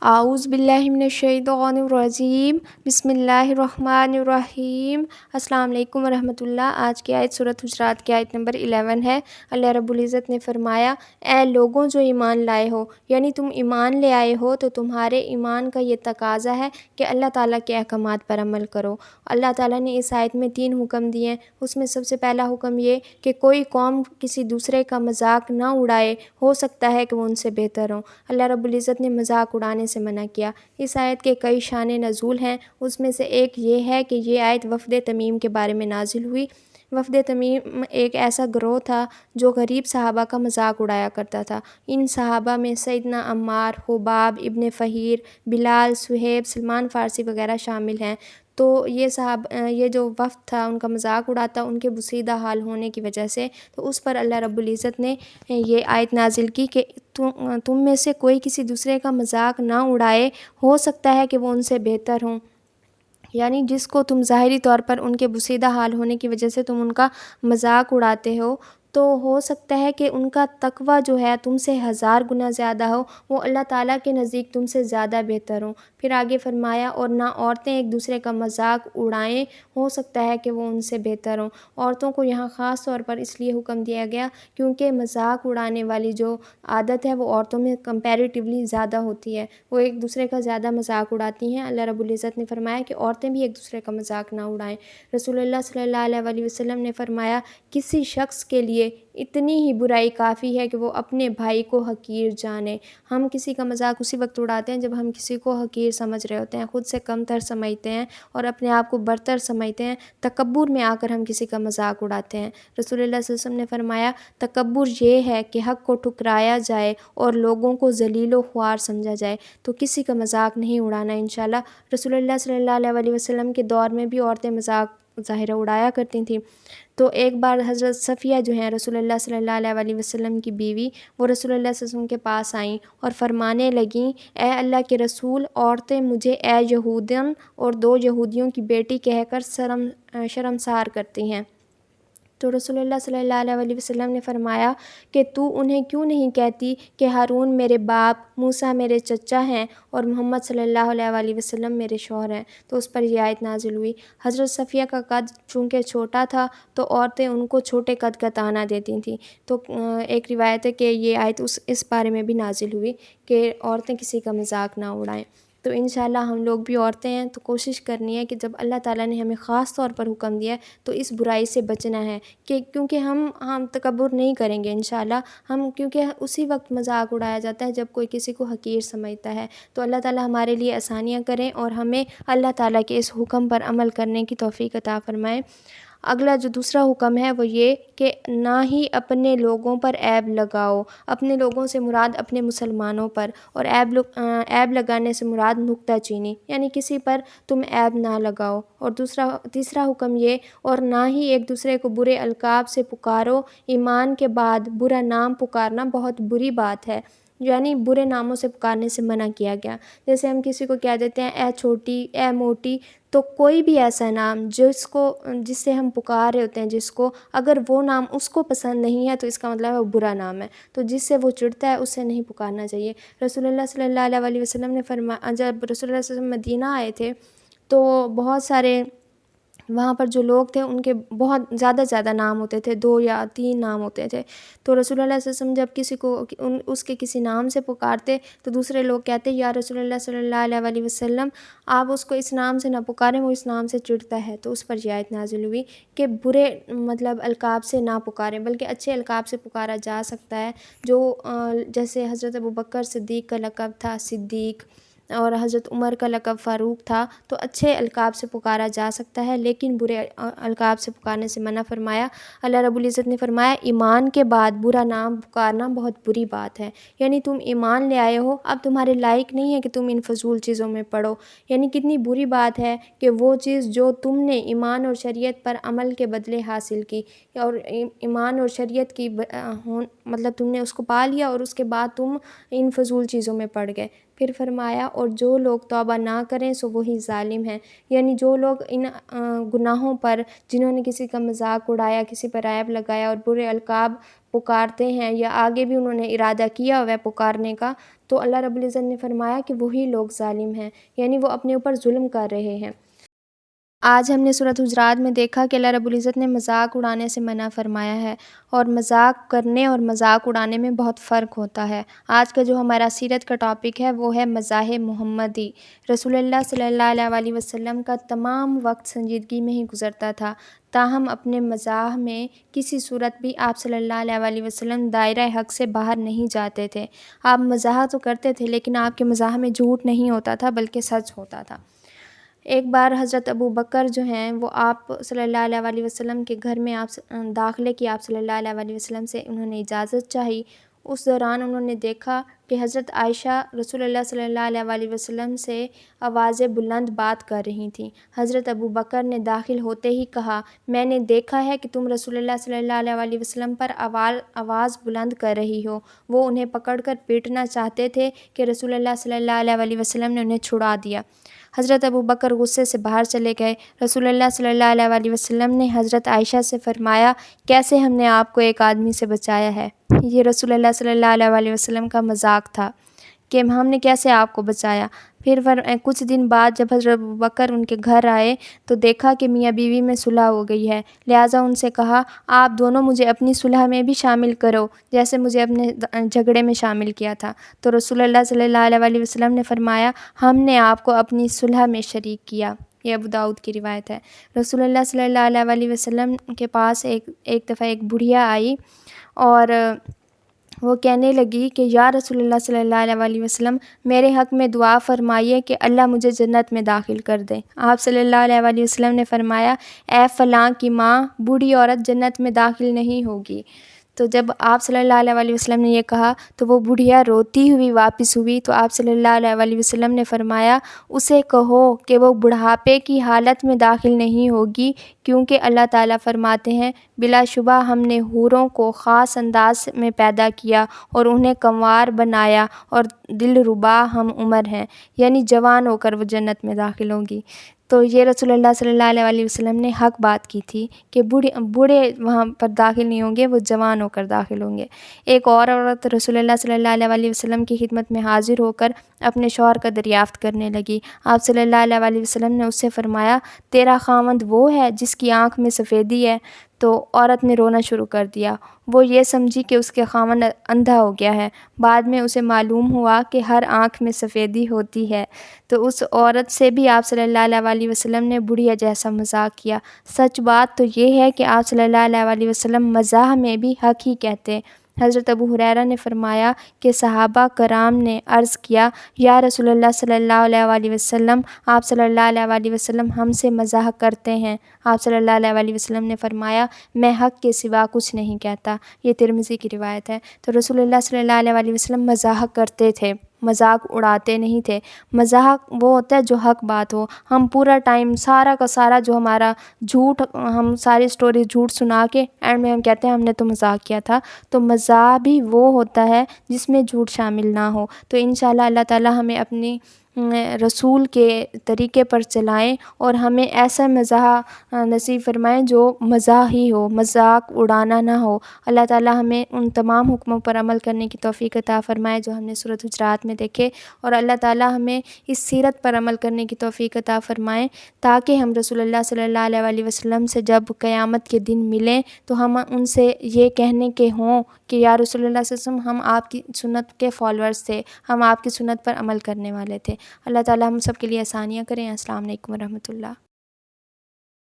اعوذ باللہ من الشیطان الرجیم، بسم اللہ الرحمن الرحیم۔ السلام علیکم ورحمۃ اللہ۔ آج کی آیت سورۃ حجرات کی آیت نمبر 11 ہے۔ اللہ رب العزت نے فرمایا، اے لوگوں جو ایمان لائے ہو، یعنی تم ایمان لے آئے ہو تو تمہارے ایمان کا یہ تقاضا ہے کہ اللہ تعالیٰ کے احکامات پر عمل کرو۔ اللہ تعالیٰ نے اس آیت میں 3 حکم دیے ہیں۔ اس میں سب سے پہلا حکم یہ کہ کوئی قوم کسی دوسرے کا مذاق نہ اڑائے، ہو سکتا ہے کہ وہ ان سے بہتر ہوں۔ اللہ رب العزت نے مذاق اڑانے سے منع کیا۔ اس آیت کے کئی شان نزول ہیں، اس میں سے ایک یہ ہے کہ یہ آیت وفد تمیم کے بارے میں نازل ہوئی۔ وفد تمیم ایک ایسا گروہ تھا جو غریب صحابہ کا مذاق اڑایا کرتا تھا۔ ان صحابہ میں سیدنا عمار، خباب ابن فہیر، بلال، صہیب، سلمان فارسی وغیرہ شامل ہیں۔ تو یہ جو وفد تھا ان کا مذاق اڑاتا ان کے بسیدہ حال ہونے کی وجہ سے، تو اس پر اللہ رب العزت نے یہ آیت نازل کی کہ تم میں سے کوئی کسی دوسرے کا مذاق نہ اڑائے، ہو سکتا ہے کہ وہ ان سے بہتر ہوں۔ یعنی جس کو تم ظاہری طور پر ان کے بسیدہ حال ہونے کی وجہ سے تم ان کا مذاق اڑاتے ہو، تو ہو سکتا ہے کہ ان کا تقویٰ جو ہے تم سے 1000 گنا زیادہ ہو، وہ اللہ تعالیٰ کے نزدیک تم سے زیادہ بہتر ہوں۔ پھر آگے فرمایا، اور نہ عورتیں ایک دوسرے کا مذاق اڑائیں، ہو سکتا ہے کہ وہ ان سے بہتر ہوں۔ عورتوں کو یہاں خاص طور پر اس لیے حکم دیا گیا کیونکہ مذاق اڑانے والی جو عادت ہے وہ عورتوں میں کمپیریٹیولی زیادہ ہوتی ہے، وہ ایک دوسرے کا زیادہ مذاق اڑاتی ہیں۔ اللہ رب العزت نے فرمایا کہ عورتیں بھی ایک دوسرے کا مذاق نہ اڑائیں۔ رسول اللہ صلی اللہ علیہ وسلم نے فرمایا، کسی شخص کے لیے اتنی ہی برائی کافی ہے کہ وہ اپنے بھائی کو حقیر جانے۔ ہم کسی کا مذاق اسی وقت اڑاتے ہیں جب ہم کسی کو حقیر سمجھ رہے ہوتے ہیں، خود سے کم تر سمجھتے ہیں اور اپنے آپ کو برتر سمجھتے ہیں، تکبر میں آ کر ہم کسی کا مذاق اڑاتے ہیں۔ رسول اللہ صلی اللہ علیہ وسلم نے فرمایا، تکبر یہ ہے کہ حق کو ٹھکرایا جائے اور لوگوں کو ذلیل و خوار سمجھا جائے۔ تو کسی کا مذاق نہیں اڑانا انشاءاللہ۔ رسول اللہ صلی اللہ علیہ وسلم کے دور میں بھی عورتیں مذاق ظاہرہ اڑایا کرتی تھیں۔ تو ایک بار حضرت صفیہ جو ہیں رسول اللہ صلی اللہ علیہ وسلم کی بیوی، وہ رسول اللہ صلی اللہ علیہ وسلم کے پاس آئیں اور فرمانے لگیں، اے اللہ کے رسول، عورتیں مجھے اے یہودن اور 2 یہودیوں کی بیٹی کہہ کر شرمسار کرتی ہیں۔ تو رسول اللہ صلی اللہ علیہ وسلم نے فرمایا کہ تو انہیں کیوں نہیں کہتی کہ ہارون میرے باپ، موسیٰ میرے چچا ہیں اور محمد صلی اللہ علیہ وسلم میرے شوہر ہیں۔ تو اس پر یہ آیت نازل ہوئی۔ حضرت صفیہ کا قد چونکہ چھوٹا تھا تو عورتیں ان کو چھوٹے قد کا طعنہ دیتی تھیں۔ تو ایک روایت ہے کہ یہ آیت اس بارے میں بھی نازل ہوئی کہ عورتیں کسی کا مذاق نہ اڑائیں۔ تو انشاءاللہ ہم لوگ بھی عورتیں ہیں تو کوشش کرنی ہے کہ جب اللہ تعالیٰ نے ہمیں خاص طور پر حکم دیا ہے تو اس برائی سے بچنا ہے، کیونکہ ہم تکبر نہیں کریں گے انشاءاللہ۔ کیونکہ اسی وقت مذاق اڑایا جاتا ہے جب کوئی کسی کو حقیر سمجھتا ہے۔ تو اللہ تعالیٰ ہمارے لیے آسانیاں کریں اور ہمیں اللہ تعالیٰ کے اس حکم پر عمل کرنے کی توفیق عطا فرمائے۔ اگلا جو دوسرا حکم ہے وہ یہ کہ نہ ہی اپنے لوگوں پر عیب لگاؤ۔ اپنے لوگوں سے مراد اپنے مسلمانوں پر، اور عیب لگانے سے مراد نکتہ چینی، یعنی کسی پر تم عیب نہ لگاؤ۔ اور تیسرا حکم یہ، اور نہ ہی ایک دوسرے کو برے القاب سے پکارو۔ ایمان کے بعد برا نام پکارنا بہت بری بات ہے، یعنی برے ناموں سے پکارنے سے منع کیا گیا۔ جیسے ہم کسی کو کہہ دیتے ہیں اے چھوٹی، اے موٹی، تو کوئی بھی ایسا نام جس سے ہم پکار رہے ہوتے ہیں جس کو، اگر وہ نام اس کو پسند نہیں ہے تو اس کا مطلب ہے وہ برا نام ہے، تو جس سے وہ چڑھتا ہے اسے نہیں پکارنا چاہیے۔ رسول اللہ صلی اللہ علیہ وسلم نے فرمایا، جب رسول اللہ صلی اللہ علیہ وسلم مدینہ آئے تھے تو بہت سارے وہاں پر جو لوگ تھے ان کے بہت زیادہ نام ہوتے تھے، 2 یا 3 نام ہوتے تھے۔ تو رسول اللہ صلی اللہ علیہ وسلم جب کسی کو اس کے کسی نام سے پکارتے تو دوسرے لوگ کہتے، یا رسول اللہ صلی اللہ علیہ وسلم، آپ اس کو اس نام سے نہ پکاریں، وہ اس نام سے چڑھتا ہے۔ تو اس پر یہ آیت نازل ہوئی کہ برے القاب سے نہ پکاریں، بلکہ اچھے القاب سے پکارا جا سکتا ہے۔ جو جیسے حضرت ابوبکر صدیق کا لقب تھا صدیق، اور حضرت عمر کا لقب فاروق تھا، تو اچھے القاب سے پکارا جا سکتا ہے، لیکن برے القاب سے پکارنے سے منع فرمایا۔ اللہ رب العزت نے فرمایا، ایمان کے بعد برا نام پکارنا بہت بری بات ہے، یعنی تم ایمان لے آئے ہو، اب تمہارے لائق نہیں ہے کہ تم ان فضول چیزوں میں پڑو۔ یعنی کتنی بری بات ہے کہ وہ چیز جو تم نے ایمان اور شریعت پر عمل کے بدلے حاصل کی، اور ایمان اور شریعت کی تم نے اس کو پا لیا اور اس کے بعد تم ان فضول چیزوں میں پڑ گئے۔ پھر فرمایا اور جو لوگ توبہ نہ کریں سو وہی ظالم ہیں، یعنی جو لوگ ان گناہوں پر، جنہوں نے کسی کا مذاق اڑایا، کسی پر عیب لگایا اور برے القاب پکارتے ہیں یا آگے بھی انہوں نے ارادہ کیا ہوا ہے پکارنے کا، تو اللہ رب العزت نے فرمایا کہ وہی لوگ ظالم ہیں، یعنی وہ اپنے اوپر ظلم کر رہے ہیں۔ آج ہم نے سورۃ حجرات میں دیکھا کہ اللہ رب العزت نے مذاق اڑانے سے منع فرمایا ہے، اور مذاق کرنے اور مذاق اڑانے میں بہت فرق ہوتا ہے۔ آج کا جو ہمارا سیرت کا ٹاپک ہے وہ ہے مزاح محمدی۔ رسول اللہ صلی اللہ علیہ وسلم کا تمام وقت سنجیدگی میں ہی گزرتا تھا، تاہم اپنے مزاح میں کسی صورت بھی آپ صلی اللہ علیہ وسلم دائرہ حق سے باہر نہیں جاتے تھے۔ آپ مزاح تو کرتے تھے لیکن آپ کے مزاح میں جھوٹ نہیں ہوتا تھا بلکہ سچ ہوتا تھا۔ ایک بار حضرت ابو بکر جو ہیں وہ آپ صلی اللہ علیہ وسلم کے گھر میں داخلے کی آپ صلی اللہ علیہ وسلم سے انہوں نے اجازت چاہی۔ اس دوران انہوں نے دیکھا کہ حضرت عائشہ رسول اللہ صلی اللہ علیہ وسلم سے آواز بلند بات کر رہی تھیں۔ حضرت ابو بکر نے داخل ہوتے ہی کہا، میں نے دیکھا ہے کہ تم رسول اللہ صلی اللہ علیہ وسلم پر آواز بلند کر رہی ہو۔ وہ انہیں پکڑ کر پیٹنا چاہتے تھے کہ رسول اللہ صلی اللہ علیہ وسلم نے انہیں چھڑا دیا۔ حضرت ابو بکر غصے سے باہر چلے گئے۔ رسول اللہ صلی اللہ علیہ وسلم نے حضرت عائشہ سے فرمایا، کیسے ہم نے آپ کو ایک آدمی سے بچایا ہے؟ یہ رسول اللہ صلی اللہ علیہ وسلم کا مذاق تھا کہ ہم نے کیسے آپ کو بچایا۔ پھر کچھ دن بعد جب حضرت ابو بکر ان کے گھر آئے تو دیکھا کہ میاں بیوی میں صلح ہو گئی ہے، لہٰذا ان سے کہا، آپ دونوں مجھے اپنی صلح میں بھی شامل کرو جیسے مجھے اپنے جھگڑے میں شامل کیا تھا۔ تو رسول اللہ صلی اللہ علیہ وسلم نے فرمایا، ہم نے آپ کو اپنی صلح میں شریک کیا۔ یہ ابو داؤد کی روایت ہے۔ رسول اللہ صلی اللہ علیہ وسلم کے پاس ایک دفعہ ایک بڑھیا آئی اور وہ کہنے لگی کہ یا رسول اللہ صلی اللہ علیہ وسلم، میرے حق میں دعا فرمائیے کہ اللہ مجھے جنت میں داخل کر دے۔ آپ صلی اللہ علیہ وسلم نے فرمایا، اے فلاں کی ماں، بوڑھی عورت جنت میں داخل نہیں ہوگی۔ تو جب آپ صلی اللہ علیہ وسلم نے یہ کہا تو وہ بڑھیا روتی ہوئی واپس ہوئی، تو آپ صلی اللہ علیہ وسلم نے فرمایا، اسے کہو کہ وہ بڑھاپے کی حالت میں داخل نہیں ہوگی، کیونکہ اللہ تعالیٰ فرماتے ہیں، بلا شبہ ہم نے حوروں کو خاص انداز میں پیدا کیا اور انہیں کنوار بنایا اور دلربا ہم عمر ہیں، یعنی جوان ہو کر وہ جنت میں داخل ہوگی۔ تو یہ رسول اللہ صلی اللہ علیہ وسلم نے حق بات کی تھی کہ بوڑھے وہاں پر داخل نہیں ہوں گے، وہ جوان ہو کر داخل ہوں گے۔ ایک اور عورت رسول اللہ صلی اللہ علیہ وسلم کی خدمت میں حاضر ہو کر اپنے شوہر کا دریافت کرنے لگی۔ آپ صلی اللہ علیہ وسلم نے اس سے فرمایا، تیرا خاوند وہ ہے جس کی آنکھ میں سفیدی ہے؟ تو عورت نے رونا شروع کر دیا۔ وہ یہ سمجھی کہ اس کے خاوند اندھا ہو گیا ہے۔ بعد میں اسے معلوم ہوا کہ ہر آنکھ میں سفیدی ہوتی ہے۔ تو اس عورت سے بھی آپ صلی اللہ علیہ وسلم نے بڑھیا جیسا مذاق کیا۔ سچ بات تو یہ ہے کہ آپ صلی اللہ علیہ وسلم مزاح میں بھی حق ہی کہتے۔ حضرت ابو ہریرہ نے فرمایا کہ صحابہ کرام نے عرض کیا، یا رسول اللہ صلی اللہ علیہ وسلم، آپ صلی اللہ علیہ وسلم ہم سے مزاح کرتے ہیں۔ آپ صلی اللہ علیہ وسلم نے فرمایا، میں حق کے سوا کچھ نہیں کہتا۔ یہ ترمذی کی روایت ہے۔ تو رسول اللہ صلی اللہ علیہ وسلم مزاح کرتے تھے، مذاق اڑاتے نہیں تھے۔ مذاق وہ ہوتا ہے جو حق بات ہو۔ ہم پورا ٹائم سارا کا سارا جو ہمارا جھوٹ، ہم ساری سٹوری جھوٹ سنا کے اینڈ میں ہم کہتے ہیں ہم نے تو مذاق کیا تھا۔ تو مزاح بھی وہ ہوتا ہے جس میں جھوٹ شامل نہ ہو۔ تو انشاءاللہ اللہ تعالیٰ ہمیں اپنی رسول کے طریقے پر چلائیں اور ہمیں ایسا مزاح نصیب فرمائیں جو مزاح ہی ہو، مذاق اڑانا نہ ہو۔ اللہ تعالیٰ ہمیں ان تمام حکموں پر عمل کرنے کی توفیق عطا فرمائے جو ہم نے سورۃ حجرات میں دیکھے، اور اللہ تعالیٰ ہمیں اس سیرت پر عمل کرنے کی توفیق عطا فرمائیں تاکہ ہم رسول اللہ صلی اللہ علیہ وسلم سے جب قیامت کے دن ملیں تو ہم ان سے یہ کہنے کے ہوں کہ یا رسول اللہ صلی اللہ علیہ وسلم، ہم آپ کی سنت کے فالورز تھے، ہم آپ کی سنت پر عمل کرنے والے تھے۔ اللہ تعالیٰ ہم سب کے لیے آسانیاں کریں۔ السلام علیکم ورحمۃ اللہ۔